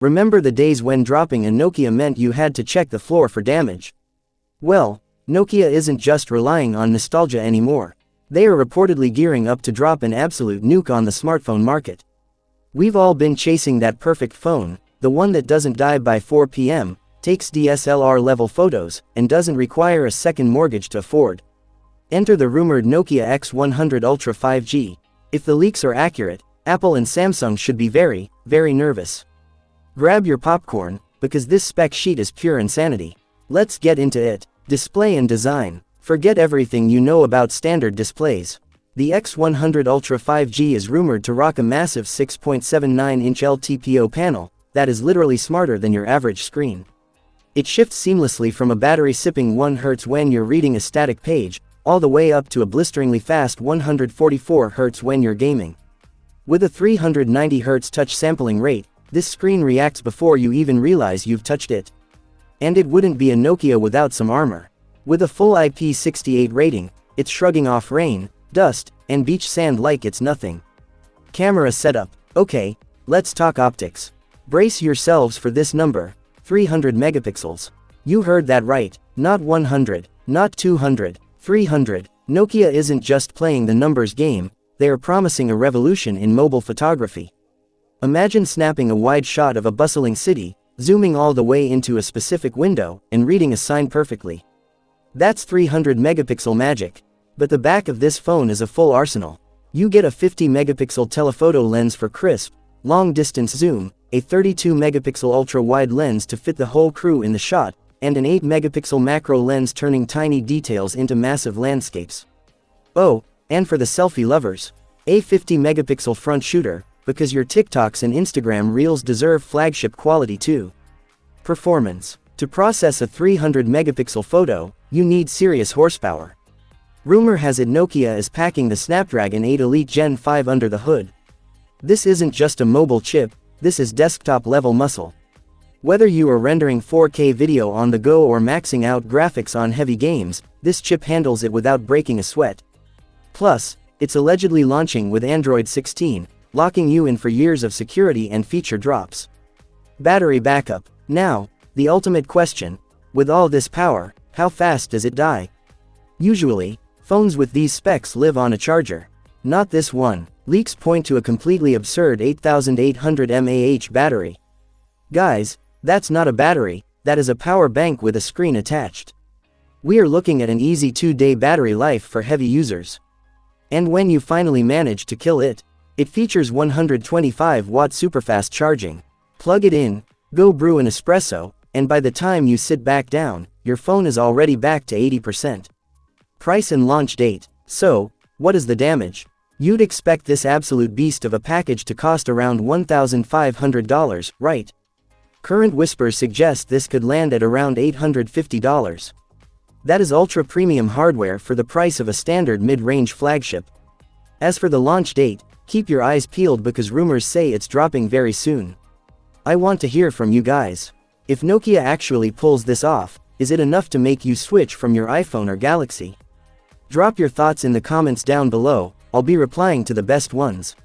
Remember the days when dropping a Nokia meant you had to check the floor for damage? Well, Nokia isn't just relying on nostalgia anymore. They are reportedly gearing up to drop an absolute nuke on the smartphone market. We've all been chasing that perfect phone, the one that doesn't die by 4 p.m., takes DSLR level photos, and doesn't require a second mortgage to afford. Enter the rumored Nokia X100 Ultra 5G. If the leaks are accurate, Apple and Samsung should be very, very nervous. Grab your popcorn, because this spec sheet is pure insanity. Let's get into it. Display and design. Forget everything you know about standard displays. The X100 Ultra 5G is rumored to rock a massive 6.79-inch LTPO panel that is literally smarter than your average screen. It shifts seamlessly from a battery-sipping 1 Hz when you're reading a static page, all the way up to a blisteringly fast 144 Hz when you're gaming. With a 390 Hz touch sampling rate, this screen reacts before you even realize you've touched it. And it wouldn't be a Nokia without some armor. With a full IP68 rating, it's shrugging off rain, dust, and beach sand like it's nothing. Camera setup. Okay, let's talk optics. Brace yourselves for this number, 300 megapixels. You heard that right, not 100, not 200, 300. Nokia isn't just playing the numbers game, they are promising a revolution in mobile photography. Imagine snapping a wide shot of a bustling city, zooming all the way into a specific window, and reading a sign perfectly. That's 300 megapixel magic. But the back of this phone is a full arsenal. You get a 50 megapixel telephoto lens for crisp, long distance zoom, a 32 megapixel ultra wide lens to fit the whole crew in the shot, and an 8 megapixel macro lens turning tiny details into massive landscapes. Oh, and for the selfie lovers, a 50 megapixel front shooter, because your TikToks and Instagram reels deserve flagship quality too. Performance. To process a 300 megapixel photo, you need serious horsepower. Rumor has it Nokia is packing the Snapdragon 8 Elite Gen 5 under the hood. This isn't just a mobile chip, this is desktop-level muscle. Whether you are rendering 4K video on the go or maxing out graphics on heavy games, this chip handles it without breaking a sweat. Plus, it's allegedly launching with Android 16, locking you in for years of security and feature drops. Battery backup. Now, the ultimate question. With all this power, how fast does it die? Usually, phones with these specs live on a charger. Not this one. Leaks point to a completely absurd 8800 mAh battery. Guys, that's not a battery, that is a power bank with a screen attached. We are looking at an easy 2-day battery life for heavy users. And when you finally manage to kill it, it features 125-watt superfast charging. Plug it in, go brew an espresso, and by the time you sit back down, your phone is already back to 80%. Price and launch date. So, what is the damage? You'd expect this absolute beast of a package to cost around $1,500, right? Current whispers suggest this could land at around $850. That is ultra-premium hardware for the price of a standard mid-range flagship. As for the launch date, keep your eyes peeled because rumors say it's dropping very soon. I want to hear from you guys. If Nokia actually pulls this off, is it enough to make you switch from your iPhone or Galaxy? Drop your thoughts in the comments down below, I'll be replying to the best ones.